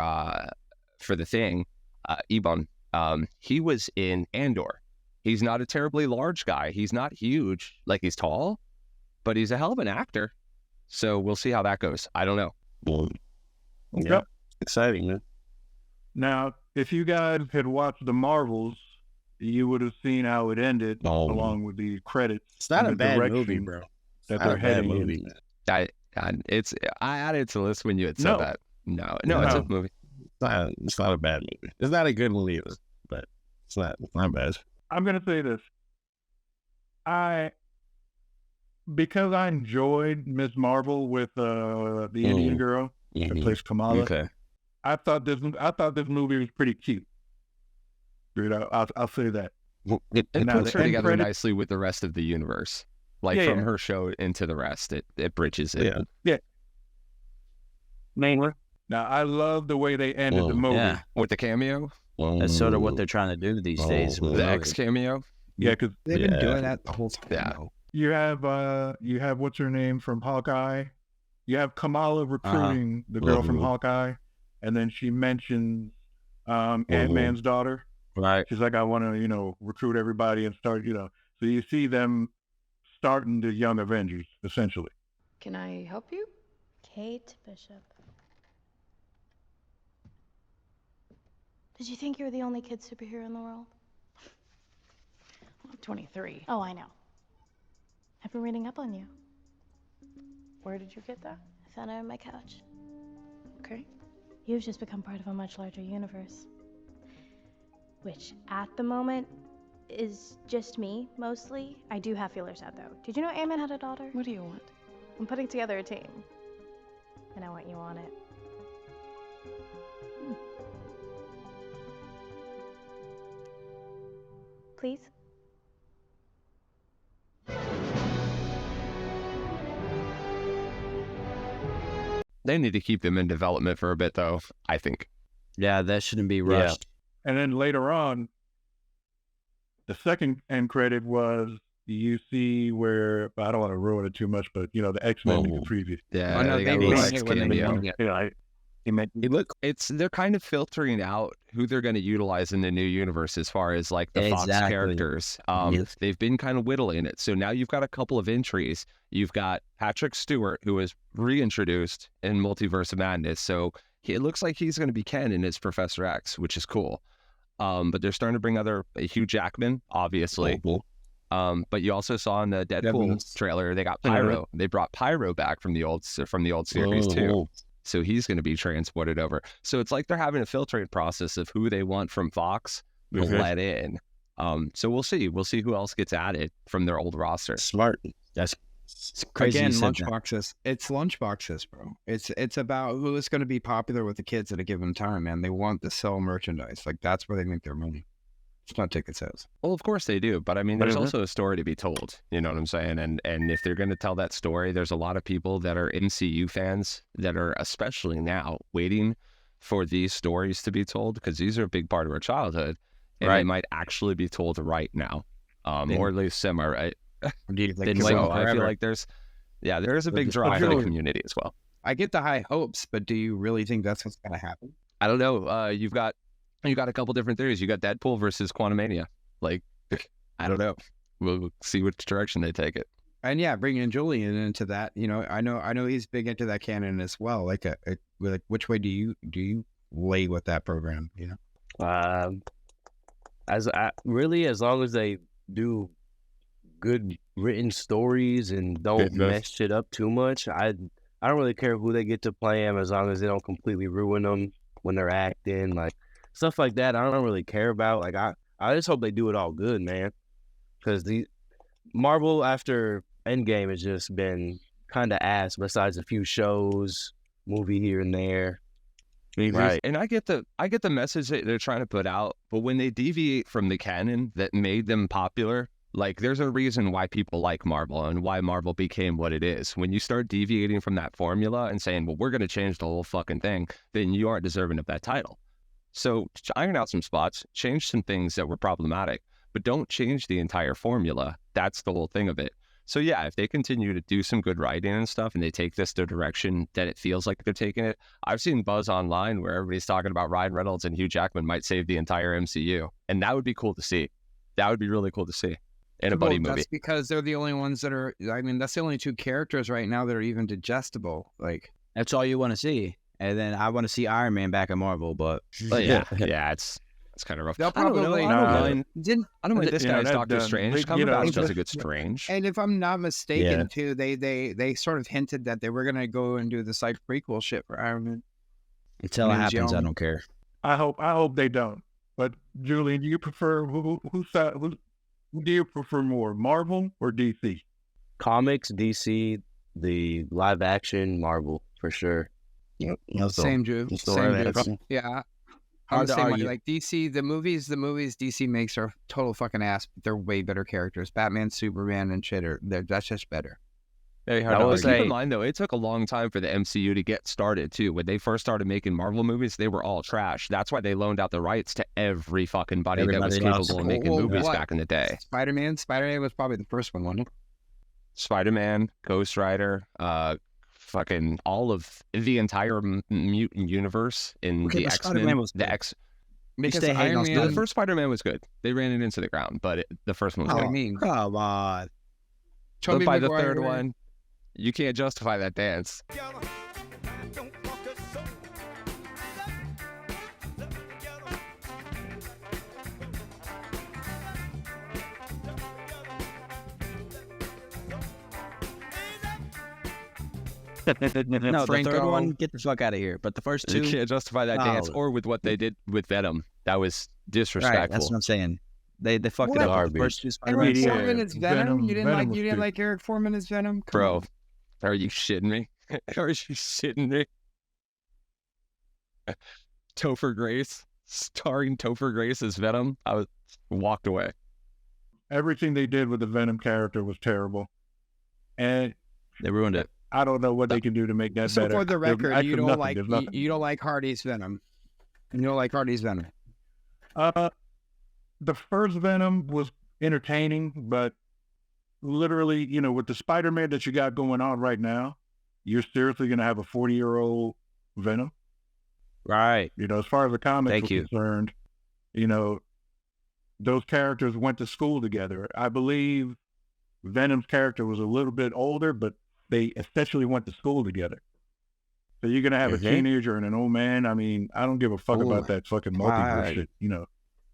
the thing, Ebon, he was in Andor. He's not a terribly large guy. He's not huge, like he's tall, but he's a hell of an actor. So we'll see how that goes. I don't know. Yeah, exciting, man. Now, if you guys had watched the Marvels, you would have seen how it ended along with the credits. It's not a bad movie, bro. That they're heading in. I added it to the list when you had said that. No, it's a movie. It's not a bad movie. It's not a good movie either, but it's not bad. I'm gonna say this. Because I enjoyed Ms. Marvel with the Indian girl that plays Kamala. Okay. I thought this movie was pretty cute. Dude, I'll say that. It puts her together nicely with the rest of the universe. Like from her show into the rest, it bridges it. Yeah. Mainly. Now, I love the way they ended the movie. Yeah. With the cameo. That's sort of what they're trying to do these days. With The X cameo. Yeah, because they've been doing that the whole time. Yeah. You have what's her name from Hawkeye. You have Kamala recruiting the girl from Hawkeye, and then she mentions Ant-Man's daughter. Right. She's like, I want to, recruit everybody and start, So you see them starting the Young Avengers, essentially. Can I help you? Kate Bishop. Did you think you were the only kid superhero in the world? Well, I'm 23. Oh, I know. I've been reading up on you. Where did you get that? I found it on my couch. Okay. You've just become part of a much larger universe. Which, at the moment, is just me, mostly. I do have feelers out, though. Did you know Ant-Man had a daughter? What do you want? I'm putting together a team. And I want you on it. Please? They need to keep them in development for a bit, though, I think. Yeah, that shouldn't be rushed. Yeah. And then later on, the second end credit was you see where, I don't want to ruin it too much, but, the X-Men in the preview. Yeah, they got They're kind of filtering out who they're going to utilize in the new universe as far as like the Fox characters. They've been kind of whittling it. So now you've got a couple of entries. You've got Patrick Stewart, who was reintroduced in Multiverse of Madness. So it looks like he's going to be canon as Professor X, which is cool. But they're starting to bring Hugh Jackman, obviously. But you also saw in the Deadpool trailer, they got Pyro. They brought Pyro back from the old series too. So he's going to be transported over. So it's like they're having a filtering process of who they want from Fox to let in. So we'll see. We'll see who else gets added from their old roster. Smart. That's crazy. Again, lunchboxes. It's lunchboxes, bro. It's about who is going to be popular with the kids at a given time, man. They want to sell merchandise. Like, that's where they make their money. It's not ticket sales. Well, of course they do, but I mean, there's also a story to be told. You know what I'm saying? And if they're going to tell that story, there's a lot of people that are MCU fans that are, especially now, waiting for these stories to be told, because these are a big part of our childhood, and they might actually be told right now, or at least semi right. So I feel like there is a big drive in the community as well. I get the high hopes, but do you really think that's what's going to happen? I don't know. You got a couple different theories. You got Deadpool versus Quantumania. Like, I don't know. We'll see which direction they take it. And yeah, bringing Julian into that, you know, I know he's big into that canon as well. Like, which way do you lay with that program? You know, as long as they do good written stories and don't mess shit up too much, I don't really care who they get to play them, as long as they don't completely ruin them when they're acting, like. Stuff like that, I don't really care about. Like, I just hope they do it all good, man. Because the Marvel after Endgame has just been kind of ass. Besides a few shows, movie here and there. Right. And I get the message that they're trying to put out, but when they deviate from the canon that made them popular, like, there's a reason why people like Marvel and why Marvel became what it is. When you start deviating from that formula and saying, well, we're going to change the whole fucking thing, then you aren't deserving of that title. So iron out some spots, change some things that were problematic, but don't change the entire formula. That's the whole thing of it. So yeah, if they continue to do some good writing and stuff, and they take this the direction that it feels like they're taking it, I've seen buzz online where everybody's talking about Ryan Reynolds and Hugh Jackman might save the entire MCU. And that would be cool to see. That would be really cool to see in a buddy movie. That's because they're the only ones that are, I mean, that's the only two characters right now that are even digestible. Like, that's all you want to see. And then I want to see Iron Man back at Marvel, but yeah, it's kind of rough. They'll probably, I don't mind this guy's Doctor Strange. Cumberbatch does a good Strange. And if I'm not mistaken, too, they sort of hinted that they were gonna go and do the psych prequel shit for Iron Man. Until it happens, I don't care. I hope they don't. But Julian, do you prefer who do you prefer more, Marvel or DC? Comics, DC, the live action, Marvel for sure. Yep. Same, Drew. Same, Drew. Yeah. Hard to argue. Like, DC, the movies DC makes are total fucking ass, but they're way better characters. Batman, Superman, and shit that's just better. Very hard to keep in mind, though, it took a long time for the MCU to get started, too. When they first started making Marvel movies, they were all trash. That's why they loaned out the rights to every fucking buddy that was capable of making movies back in the day. Spider-Man was probably the first one, wasn't it? Spider-Man, Ghost Rider, fucking all of the entire mutant universe in the X-Men. Because the first Spider-Man was good. They ran it into the ground, but the first one was good. I mean, come on. But by the third one, you can't justify that dance. No, the third one, get the fuck out of here. But the first two, you can't justify that dance, or with what they did with Venom. That was disrespectful. Right, that's what I'm saying. They fucked it up. The first two Eric Foreman is Venom. You didn't like Eric Foreman as Venom, bro? Are you shitting me? Are you shitting me? Topher Grace, starring Topher Grace as Venom. I walked away. Everything they did with the Venom character was terrible, and they ruined it. I don't know what they can do to make that better. So for the record, you don't like Hardy's Venom. You don't like Hardy's Venom. The first Venom was entertaining, but literally, with the Spider-Man that you got going on right now, you're seriously going to have a 40-year-old Venom? Right. You know, as far as the comics are concerned, you know, those characters went to school together. I believe Venom's character was a little bit older, but they essentially went to school together. So you're going to have a teenager and an old man. I mean, I don't give a fuck about that fucking multiverse shit, you know.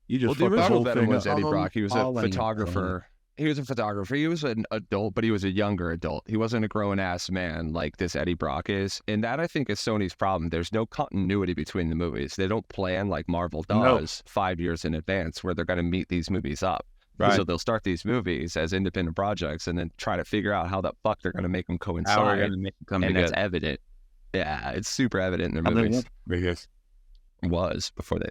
You just the fuck the original whole Venom thing was up. Eddie Brock. He was a photographer. He was a photographer. He was an adult, but he was a younger adult. He wasn't a grown-ass man like this Eddie Brock is. And that, I think, is Sony's problem. There's no continuity between the movies. They don't plan like Marvel does 5 years in advance where they're going to meet these movies up. Right. So they'll start these movies as independent projects and then try to figure out how the fuck they're going to make them coincide. How we're going to make them come together. That's evident. Yeah, it's super evident in their movies. It was before they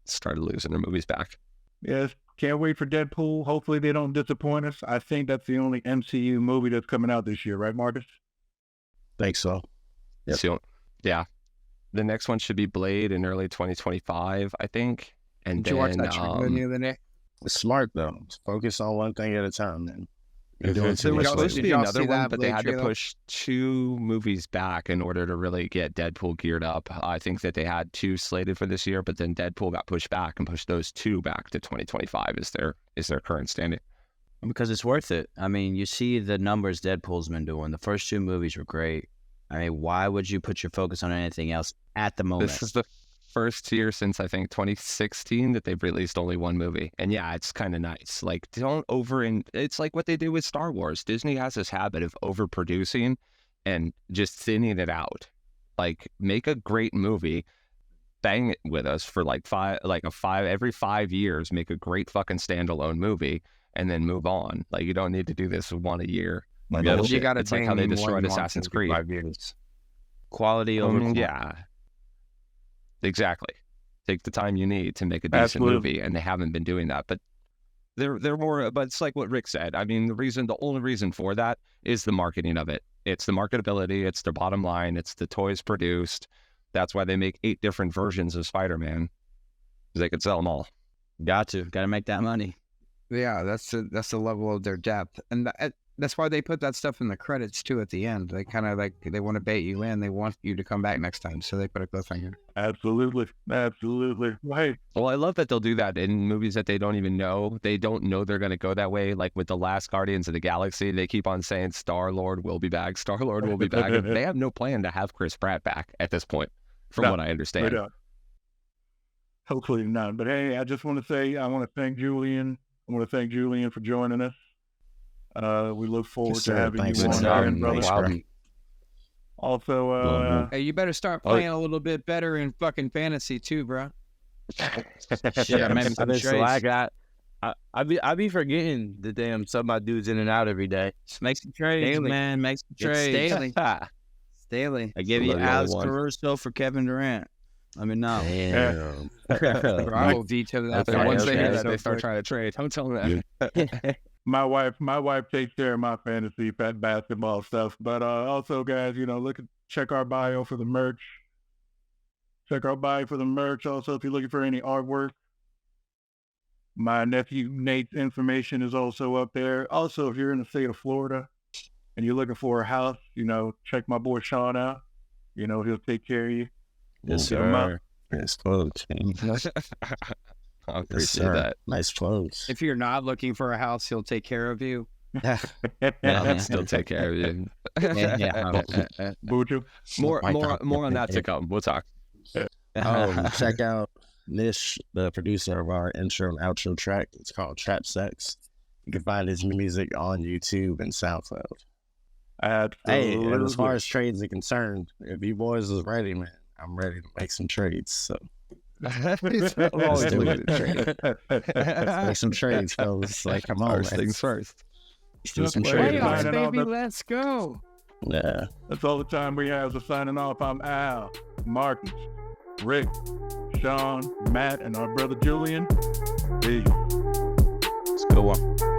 started losing their movies back. Yes, can't wait for Deadpool. Hopefully they don't disappoint us. I think that's the only MCU movie that's coming out this year, right, Marcus? Think so. Yep. So, yeah. The next one should be Blade in early 2025, I think. And Did you watch that trailer the other day? It's smart, though. Focus on one thing at a time, man. There was supposed to be another one, but they had to push 2 movies back in order to really get Deadpool geared up. I think that they had 2 slated for this year, but then Deadpool got pushed back and pushed those 2 back to 2025 is their current standing. Because it's worth it. I mean, you see the numbers Deadpool's been doing. The first 2 movies were great. I mean, why would you put your focus on anything else at the moment? This is the first year since I think 2016 that they've released only 1 movie. And yeah, it's kind of nice. Like, don't it's like what they do with Star Wars. Disney has this habit of overproducing and just thinning it out. Like, make a great movie, bang it with us for every 5 years, make a great fucking standalone movie and then move on. Like, you don't need to do this one a year. You got to it's like how they destroyed Assassin's Creed. 5 years. Quality over quality. Yeah. Exactly. Take the time you need to make a decent movie, and they haven't been doing that. But they're more. But it's like what Rick said. I mean, the only reason for that is the marketing of it. It's the marketability. It's their bottom line. It's the toys produced. That's why they make 8 different versions of Spider-Man, because they could sell them all. Got to make that money. Yeah, that's the level of their depth, and that's why they put that stuff in the credits too at the end. They kind of they want to bait you in. They want you to come back next time, so they put a cliffhanger. Absolutely. Right. Well, I love that they'll do that in movies that they don't even know. They don't know they're going to go that way. Like with the last Guardians of the Galaxy, they keep on saying Star-Lord will be back. Star-Lord will be back. They have no plan to have Chris Pratt back at this point, from what I understand. Hopefully not. But hey, I just want to say I want to thank Julian. I want to thank Julian for joining us. We look forward to having you on again, brother. Also, hey, you better start playing a little bit better in fucking fantasy too, bro. I be forgetting the damn sub my dudes in and out every day. Just make some trades, daily. Man. Make some trades. It's daily. I give you Alex Caruso for Kevin Durant. Let me know. Damn. I will veto that. Once they hear that, they start trying to trade. Don't tell them that. My wife takes care of my fantasy basketball stuff. But also, guys, check our bio for the merch. Check our bio for the merch. Also, if you're looking for any artwork, my nephew Nate's information is also up there. Also, if you're in the state of Florida and you're looking for a house, check my boy Sean out. He'll take care of you. Yes, sir. Nice clothes. I appreciate that. Nice clothes. If you're not looking for a house, he'll take care of you. I'll still take care of you. More on that to come. We'll talk. Check out Nish, the producer of our intro and outro track. It's called Trap Sex. You can find his music on YouTube and SoundCloud. Absolutely. Hey, and as far as trades are concerned, if you boys is ready, man, I'm ready to make some trades. So let's do it. Make some trades, fellas. Like, come on, first things first. Let's do some trades. Playoffs, baby, let's go. Yeah. That's all the time we have. So signing off, I'm Al, Marcus, Rick, Sean, Matt, and our brother Julian. Peace. Let's go on.